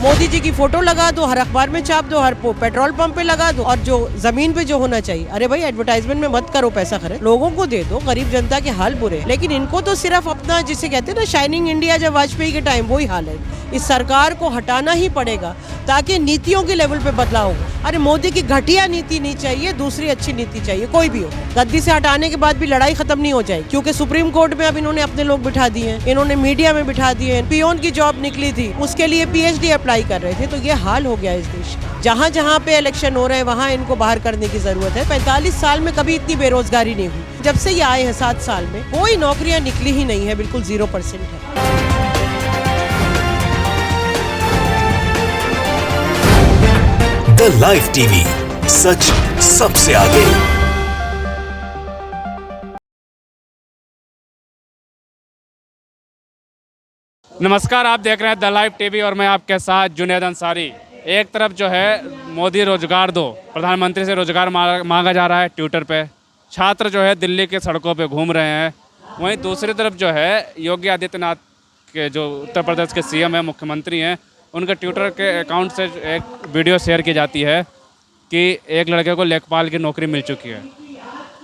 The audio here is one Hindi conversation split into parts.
मोदी जी की फोटो लगा दो, हर अखबार में छाप दो, हर पेट्रोल पंप पे लगा दो, और जो जमीन पे जो होना चाहिए, अरे भाई एडवर्टाइजमेंट में मत करो पैसा खर्च, लोगों को दे दो, गरीब जनता के हाल बुरे हैं। लेकिन इनको तो सिर्फ अपना, जिसे कहते हैं ना शाइनिंग इंडिया, जब वाजपेयी के टाइम, वही हाल है। इस सरकार को हटाना ही पड़ेगा ताकि नीतियों के लेवल पे बदलाव हो। अरे मोदी की घटिया नीति नहीं चाहिए, दूसरी अच्छी नीति चाहिए, कोई भी हो। गद्दी से हटाने के बाद भी लड़ाई खत्म नहीं हो जाएगी, क्योंकि सुप्रीम कोर्ट में अब इन्होंने अपने लोग बिठा दिए हैं, इन्होंने मीडिया में बिठा दिए हैं। पियोन की जॉब निकली थी, उसके लिए PhD अप्लाई कर रहे थे। तो ये हाल हो गया इस देश का। जहाँ जहाँ पे इलेक्शन हो रहे हैं वहाँ इनको बाहर करने की जरूरत है। 45 साल में कभी इतनी बेरोजगारी नहीं हुई। जब से ये आए हैं 7 साल में कोई नौकरियाँ निकली ही नहीं है, बिल्कुल 0% है। द लाइव टीवी, सच सबसे आगे। नमस्कार, आप देख रहे हैं द लाइव टीवी और मैं आपके साथ जुनैद अंसारी। एक तरफ जो है मोदी रोजगार दो, प्रधानमंत्री से रोजगार मांगा जा रहा है ट्विटर पे। छात्र जो है दिल्ली के सड़कों पे घूम रहे हैं। वहीं दूसरी तरफ जो है योगी आदित्यनाथ के, जो उत्तर प्रदेश के CM हैं, मुख्यमंत्री हैं, उनके ट्विटर के अकाउंट से एक वीडियो शेयर की जाती है कि एक लड़के को लेखपाल की नौकरी मिल चुकी है।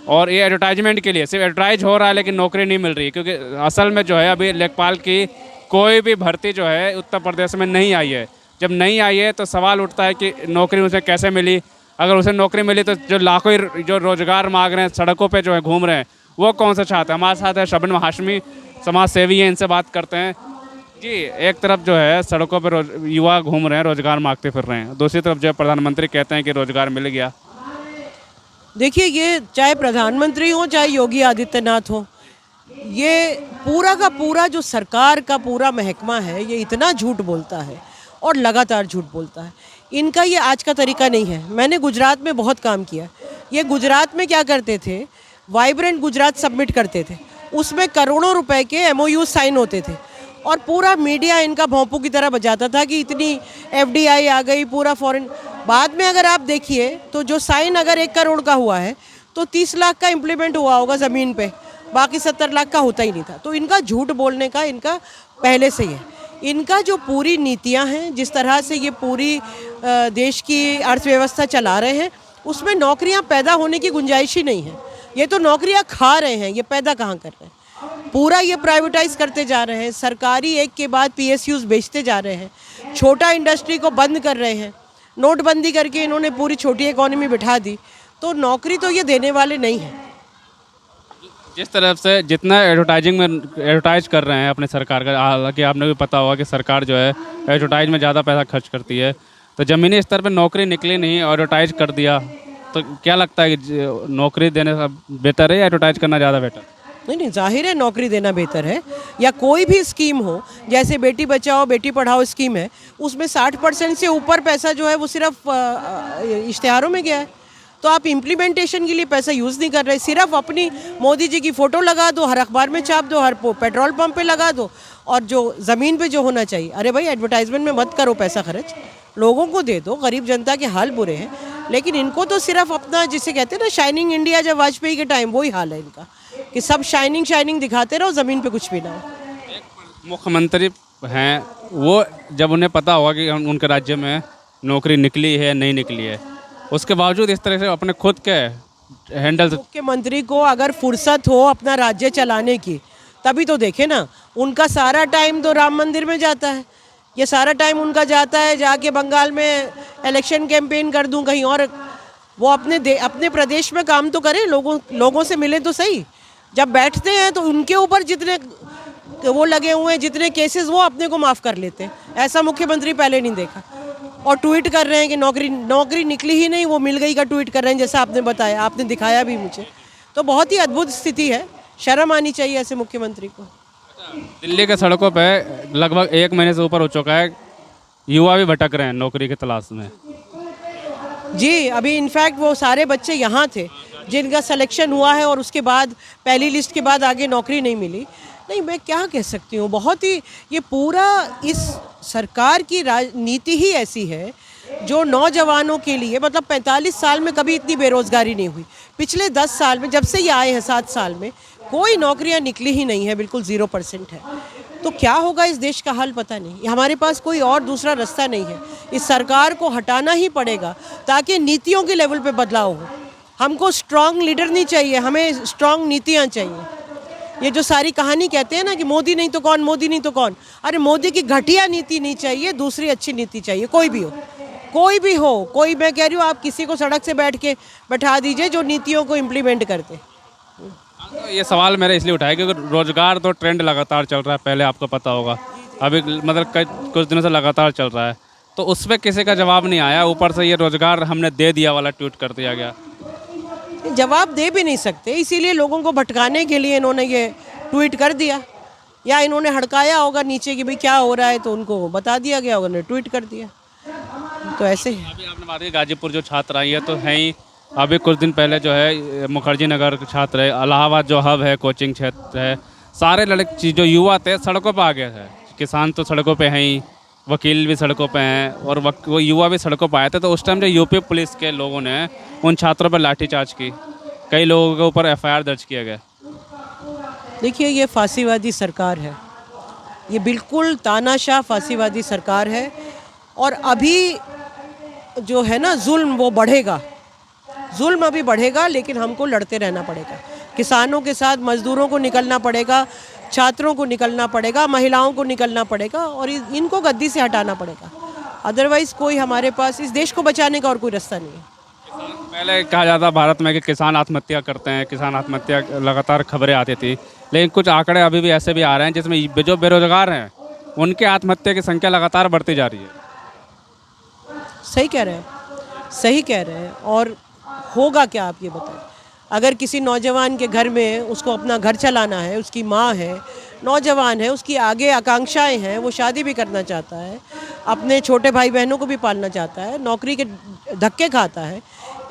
और ये एडवर्टाइजमेंट के लिए सिर्फ एडवर्टाइज हो रहा है, लेकिन नौकरी नहीं मिल रही, क्योंकि असल में जो है अभी लेखपाल की कोई भी भर्ती जो है उत्तर प्रदेश में नहीं आई है। जब नहीं आई है तो सवाल उठता है कि नौकरी उसे कैसे मिली। अगर उसे नौकरी मिली तो जो लाखों ही जो रोजगार मांग रहे हैं, सड़कों पे जो है घूम रहे हैं, वो कौन से छात्र हैं। हमारे साथ है शबनम हाशमी, समाज सेवी हैं, इनसे बात करते हैं। जी, एक तरफ जो है सड़कों पर युवा घूम रहे हैं, रोजगार मांगते फिर रहे हैं, दूसरी तरफ जो है प्रधानमंत्री कहते हैं कि रोजगार मिल गया। देखिए, ये चाहे प्रधानमंत्री हो चाहे योगी आदित्यनाथ हो, ये पूरा का पूरा जो सरकार का पूरा महकमा है, ये इतना झूठ बोलता है और लगातार झूठ बोलता है। इनका ये आज का तरीका नहीं है। मैंने गुजरात में बहुत काम किया। ये गुजरात में क्या करते थे, वाइब्रेंट गुजरात सबमिट करते थे, उसमें करोड़ों रुपए के MOU साइन होते थे और पूरा मीडिया इनका भोंपू की तरह बजाता था कि इतनी FDI आ गई, पूरा फॉरेन। बाद में अगर आप देखिए तो जो साइन अगर 1 करोड़ का हुआ है तो 30 लाख का इम्प्लीमेंट हुआ होगा ज़मीन पे, बाकी 70 लाख का होता ही नहीं था। तो इनका झूठ बोलने का इनका पहले से ही है। इनका जो पूरी नीतियां हैं, जिस तरह से ये पूरी देश की अर्थव्यवस्था चला रहे हैं, उसमें नौकरियां पैदा होने की गुंजाइश ही नहीं है। ये तो नौकरियां खा रहे हैं, ये पैदा कहाँ कर रहे हैं। पूरा ये प्राइवेटाइज करते जा रहे हैं, सरकारी एक के बाद PSUs बेचते जा रहे हैं, छोटा इंडस्ट्री को बंद कर रहे हैं। नोटबंदी करके इन्होंने पूरी छोटी इकॉनमी बिठा दी। तो नौकरी तो ये देने वाले नहीं हैं। जिस तरफ से जितना एडवर्टाइजिंग में एडवर्टाइज कर रहे हैं अपने सरकार का, हालांकि आपने भी पता होगा कि सरकार जो है एडवर्टाइज में ज़्यादा पैसा खर्च करती है, तो ज़मीनी स्तर पर नौकरी निकली नहीं, एडवर्टाइज कर दिया। तो क्या लगता है कि नौकरी देने से बेहतर है या एडवर्टाइज करना ज़्यादा बेटर? नहीं, जाहिर है नौकरी देना बेहतर है। या कोई भी स्कीम हो, जैसे बेटी बचाओ बेटी पढ़ाओ स्कीम है, उसमें 60% से ऊपर पैसा जो है वो सिर्फ इश्तिहारों में गया है। तो आप इम्प्लीमेंटेशन के लिए पैसा यूज़ नहीं कर रहे, सिर्फ अपनी मोदी जी की फ़ोटो लगा दो, हर अखबार में छाप दो, हर पेट्रोल पंप पे लगा दो, और जो ज़मीन पे जो होना चाहिए, अरे भाई एडवर्टाइजमेंट में मत करो पैसा खर्च, लोगों को दे दो, गरीब जनता के हाल बुरे हैं। लेकिन इनको तो सिर्फ अपना, जिसे कहते हैं ना शाइनिंग इंडिया, जब वाजपेयी के टाइम, वही हाल है इनका कि सब शाइनिंग दिखाते रहो, ज़मीन पे कुछ भी ना हो। मुख्यमंत्री हैं वो, जब उन्हें पता होगा कि उनके राज्य में नौकरी निकली है नहीं निकली है, उसके बावजूद इस तरह से अपने खुद के हैंडल। मुख्यमंत्री को अगर फुर्सत हो अपना राज्य चलाने की, तभी तो देखे ना। उनका सारा टाइम तो राम मंदिर में जाता है, ये सारा टाइम उनका जाता है जाके बंगाल में इलेक्शन कैंपेन कर दूं कहीं और। वो अपने प्रदेश में काम तो करें, लोगों से मिले तो सही। जब बैठते हैं तो उनके ऊपर जितने वो लगे हुए हैं, जितने केसेस, वो अपने को माफ़ कर लेते हैं। ऐसा मुख्यमंत्री पहले नहीं देखा। और ट्वीट कर रहे हैं कि नौकरी निकली ही नहीं, वो मिल गई का ट्वीट कर रहे हैं, जैसा आपने बताया, आपने दिखाया भी मुझे। तो बहुत ही अद्भुत स्थिति है, शर्म आनी चाहिए ऐसे मुख्यमंत्री को। दिल्ली के सड़कों पे लगभग 1 महीने से ऊपर हो चुका है, युवा भी भटक रहे हैं नौकरी की तलाश में। जी, अभी इनफैक्ट वो सारे बच्चे यहाँ थे जिनका सिलेक्शन हुआ है और उसके बाद पहली लिस्ट के बाद आगे नौकरी नहीं मिली। नहीं, मैं क्या कह सकती हूँ, बहुत ही ये पूरा इस सरकार की राजनीति ही ऐसी है जो नौजवानों के लिए, मतलब 45 साल में कभी इतनी बेरोजगारी नहीं हुई। पिछले 10 साल में, जब से ये आए हैं 7 साल में, कोई नौकरियां निकली ही नहीं है, बिल्कुल 0% है। तो क्या होगा इस देश का हाल पता नहीं। हमारे पास कोई और दूसरा रास्ता नहीं है। इस सरकार को हटाना ही पड़ेगा ताकि नीतियों के लेवल पे बदलाव हो। हमको स्ट्रांग लीडर नहीं चाहिए, हमें स्ट्रांग नीतियाँ चाहिए। ये जो सारी कहानी कहते हैं ना कि मोदी नहीं तो कौन, मोदी नहीं तो कौन, अरे मोदी की घटिया नीति नहीं चाहिए, दूसरी अच्छी नीति चाहिए। कोई भी हो, कोई भी हो, कोई, मैं कह रही हूँ आप किसी को सड़क से बैठा दीजिए जो नीतियों को इम्प्लीमेंट करते। तो ये सवाल मैंने इसलिए उठाया क्योंकि रोजगार तो ट्रेंड लगातार चल रहा है, पहले आपको पता होगा, अभी मतलब कुछ दिनों से लगातार चल रहा है, तो उस पर किसी का जवाब नहीं आया। ऊपर से ये रोजगार हमने दे दिया वाला ट्वीट कर दिया गया। जवाब दे भी नहीं सकते, इसीलिए लोगों को भटकाने के लिए इन्होंने ये ट्वीट कर दिया, या इन्होंने हड़काया होगा नीचे कि भाई क्या हो रहा है, तो उनको बता दिया गया होगा, उन्होंने ट्वीट कर दिया। तो ऐसे ही अभी आपने बात की गाजीपुर जो छात्र आई है तो है ही, अभी कुछ दिन पहले जो है मुखर्जी नगर के छात्र है, इलाहाबाद जो हब है, कोचिंग क्षेत्र है, सारे लड़के जो युवा थे सड़कों पर आ गए थे। किसान तो सड़कों पे हैं ही, वकील भी सड़कों पे हैं, और वो युवा भी सड़कों पर आए थे। तो उस टाइम जो यूपी पुलिस के लोगों ने उन छात्रों पर लाठीचार्ज की, कई लोगों के ऊपर एफआईआर दर्ज किया गया। देखिए, ये फांसीवादी सरकार है, ये बिल्कुल तानाशाह फांसीवादी सरकार है। और अभी जो है ना जुल्म, वो बढ़ेगा, जुल्म अभी बढ़ेगा, लेकिन हमको लड़ते रहना पड़ेगा। किसानों के साथ मजदूरों को निकलना पड़ेगा, छात्रों को निकलना पड़ेगा, महिलाओं को निकलना पड़ेगा, और इनको गद्दी से हटाना पड़ेगा। अदरवाइज़ कोई हमारे पास इस देश को बचाने का और कोई रास्ता नहीं है। पहले कहा जाता भारत में कि किसान आत्महत्या करते हैं, किसान आत्महत्या लगातार खबरें आती थी, लेकिन कुछ आंकड़े अभी भी ऐसे भी आ रहे हैं जिसमें जो बेरोजगार हैं उनके आत्महत्या की संख्या लगातार बढ़ती जा रही है। सही कह रहे हैं, सही कह रहे हैं। और होगा क्या आप ये बताएं। अगर किसी नौजवान के घर में उसको अपना घर चलाना है, उसकी माँ है, नौजवान है, उसकी आगे आकांक्षाएं हैं, वो शादी भी करना चाहता है, अपने छोटे भाई बहनों को भी पालना चाहता है, नौकरी के धक्के खाता है,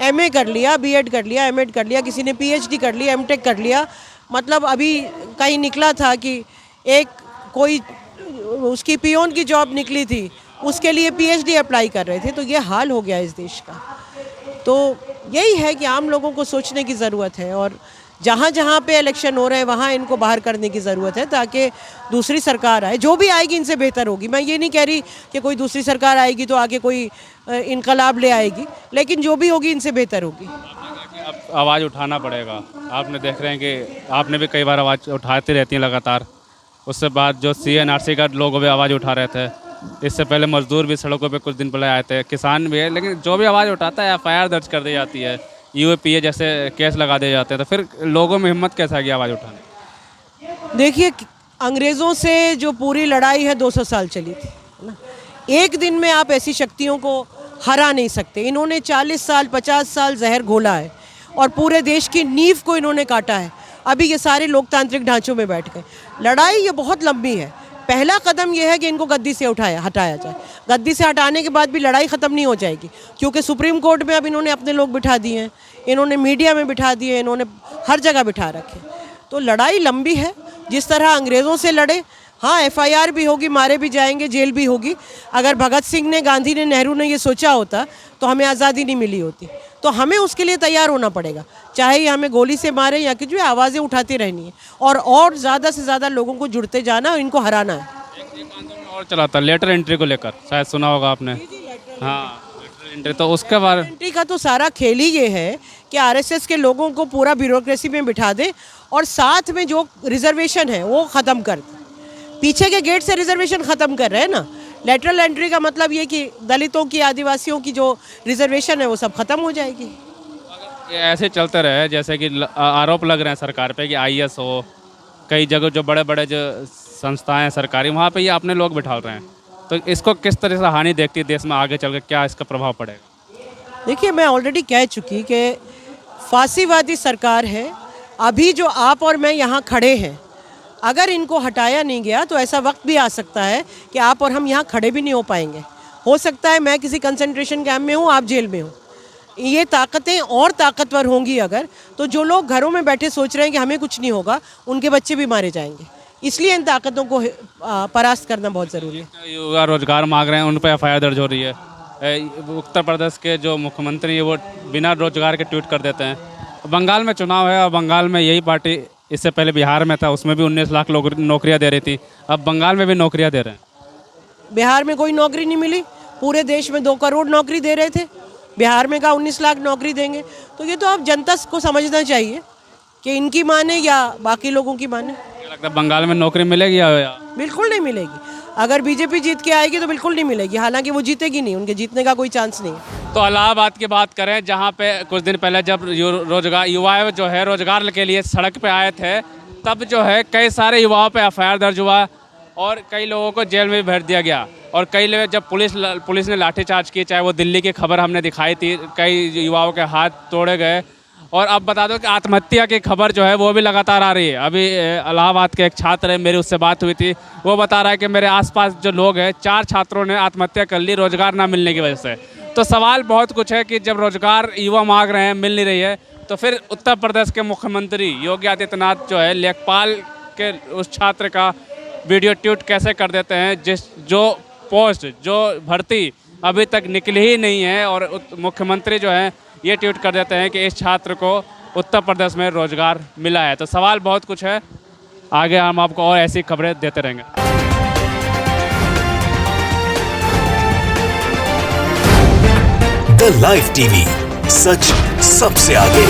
एमए कर लिया, बीएड कर लिया, एमएड कर लिया, किसी ने पीएचडी कर लिया, एमटेक कर लिया। मतलब अभी कहीं निकला था कि एक कोई उसकी पियोन की जॉब निकली थी, उसके लिए पीएचडी अप्लाई कर रहे थे। तो ये हाल हो गया इस देश का। तो यही है कि आम लोगों को सोचने की ज़रूरत है, और जहाँ जहाँ पे इलेक्शन हो रहे हैं वहाँ इनको बाहर करने की ज़रूरत है, ताकि दूसरी सरकार आए, जो भी आएगी इनसे बेहतर होगी। मैं ये नहीं कह रही कि कोई दूसरी सरकार आएगी तो आगे कोई इनकलाब ले आएगी, लेकिन जो भी होगी इनसे बेहतर होगी। अब आवाज़ उठाना पड़ेगा। आपने देख रहे हैं कि आपने भी कई बार आवाज़ उठाती रहती हैं लगातार। उससे बाद जो सीएनआरसी का लोग भी आवाज़ उठा रहे थे, इससे पहले मजदूर भी सड़कों पे कुछ दिन पहले आए थे, किसान भी है, लेकिन जो भी आवाज़ उठाता है एफआईआर दर्ज कर दी जाती है, यूएपीए जैसे केस लगा दिए जाते हैं। तो फिर लोगों में हिम्मत कैसे आएगी आवाज़ उठाने? देखिए, अंग्रेज़ों से जो पूरी लड़ाई है 200 साल चली थी, है ना। एक दिन में आप ऐसी शक्तियों को हरा नहीं सकते। इन्होंने 40 साल 50 साल जहर घोला है और पूरे देश की नींव को इन्होंने काटा है। अभी ये सारे लोकतांत्रिक ढांचों में बैठ गए। लड़ाई ये बहुत लंबी है। पहला कदम यह है कि इनको गद्दी से हटाया जाए। गद्दी से हटाने के बाद भी लड़ाई ख़त्म नहीं हो जाएगी, क्योंकि सुप्रीम कोर्ट में अब इन्होंने अपने लोग बिठा दिए हैं, इन्होंने मीडिया में बिठा दिए, इन्होंने हर जगह बिठा रखे। तो लड़ाई लंबी है। जिस तरह अंग्रेज़ों से लड़े, हाँ एफआईआर भी होगी, मारे भी जाएंगे, जेल भी होगी। अगर भगत सिंह ने, गांधी ने, नेहरू ने ये सोचा होता तो हमें आज़ादी नहीं मिली होती। तो हमें उसके लिए तैयार होना पड़ेगा, चाहे ये हमें गोली से मारे या कि जो आवाज़ें उठाती रहनी है, और ज़्यादा से ज़्यादा लोगों को जुड़ते जाना और इनको हराना है। एक आंदोलन और चला था लेटर एंट्री को लेकर, शायद सुना होगा आपने। हाँ, लेटर एंट्री, तो उसके बारे एंट्री का तो सारा खेल ही ये है कि आरएसएस के लोगों को पूरा ब्यूरोक्रेसी में बिठा दे और साथ में जो रिजर्वेशन है वो ख़त्म कर दे। पीछे के गेट से रिजर्वेशन ख़त्म कर रहे हैं ना। लेटरल एंट्री का मतलब ये कि दलितों की, आदिवासियों की जो रिजर्वेशन है वो सब ख़त्म हो जाएगी। ये ऐसे चलते रहे, जैसे कि आरोप लग रहे हैं सरकार पे कि आईएएस हो, कई जगह जो बड़े बड़े जो संस्थाएं हैं सरकारी, वहाँ पे ये अपने लोग बिठा रहे हैं। तो इसको किस तरह से हानि देखती है देश में, आगे चल के क्या इसका प्रभाव पड़ेगा? देखिए, मैं ऑलरेडी कह चुकी कि फांसीवादी सरकार है। अभी जो आप और मैं यहाँ खड़े हैं, अगर इनको हटाया नहीं गया तो ऐसा वक्त भी आ सकता है कि आप और हम यहाँ खड़े भी नहीं हो पाएंगे। हो सकता है मैं किसी कंसंट्रेशन कैंप में हूँ, आप जेल में हो। ये ताकतें और ताकतवर होंगी अगर, तो जो लोग घरों में बैठे सोच रहे हैं कि हमें कुछ नहीं होगा, उनके बच्चे भी मारे जाएंगे। इसलिए इन ताकतों को परास्त करना बहुत ज़रूरी है। युवा रोजगार मांग रहे हैं, उन पर एफआईआर दर्ज हो रही है। उत्तर प्रदेश के जो मुख्यमंत्री है वो बिना रोजगार के ट्वीट कर देते हैं। बंगाल में चुनाव है और बंगाल में यही पार्टी इससे पहले बिहार में था, उसमें भी 19 लाख लोग नौकरियां दे रही थी, अब बंगाल में भी नौकरियां दे रहे हैं। बिहार में कोई नौकरी नहीं मिली, पूरे देश में 2 करोड़ नौकरी दे रहे थे, बिहार में कहा 19 लाख नौकरी देंगे। तो ये तो आप जनता को समझना चाहिए कि इनकी माने या बाकी लोगों की माने। क्या लगता है बंगाल में नौकरी मिलेगी या बिल्कुल नहीं मिलेगी। अगर बीजेपी जीत के आएगी तो बिल्कुल नहीं मिलेगी, हालांकि वो जीतेगी नहीं, उनके जीतने का कोई चांस नहीं है। तो इलाहाबाद की बात करें, जहाँ पे कुछ दिन पहले जब रोजगार युवा जो है रोजगार के लिए सड़क पे आए थे, तब जो है कई सारे युवाओं पे एफआईआर दर्ज हुआ और कई लोगों को जेल में भी भेज दिया गया। और कई लोग जब पुलिस ने लाठीचार्ज की, चाहे वो दिल्ली की खबर हमने दिखाई थी, कई युवाओं के हाथ तोड़े गए। और अब बता दो कि आत्महत्या की खबर जो है वो भी लगातार आ रही है। अभी इलाहाबाद के एक छात्र है, मेरी उससे बात हुई थी, वो बता रहा है कि मेरे आसपास जो लोग हैं 4 छात्रों ने आत्महत्या कर ली रोजगार ना मिलने की वजह से। तो सवाल बहुत कुछ है कि जब रोजगार युवा मांग रहे हैं, मिल नहीं रही है, तो फिर उत्तर प्रदेश के मुख्यमंत्री योगी आदित्यनाथ जो है लेखपाल के उस छात्र का वीडियो ट्वीट कैसे कर देते हैं, जो पोस्ट जो भर्ती अभी तक निकली ही नहीं है, और मुख्यमंत्री जो है ये ट्वीट कर देते हैं कि इस छात्र को उत्तर प्रदेश में रोजगार मिला है। तो सवाल बहुत कुछ है, आगे हम आपको और ऐसी खबरें देते रहेंगे। द लाइव टीवी, सच सबसे आगे।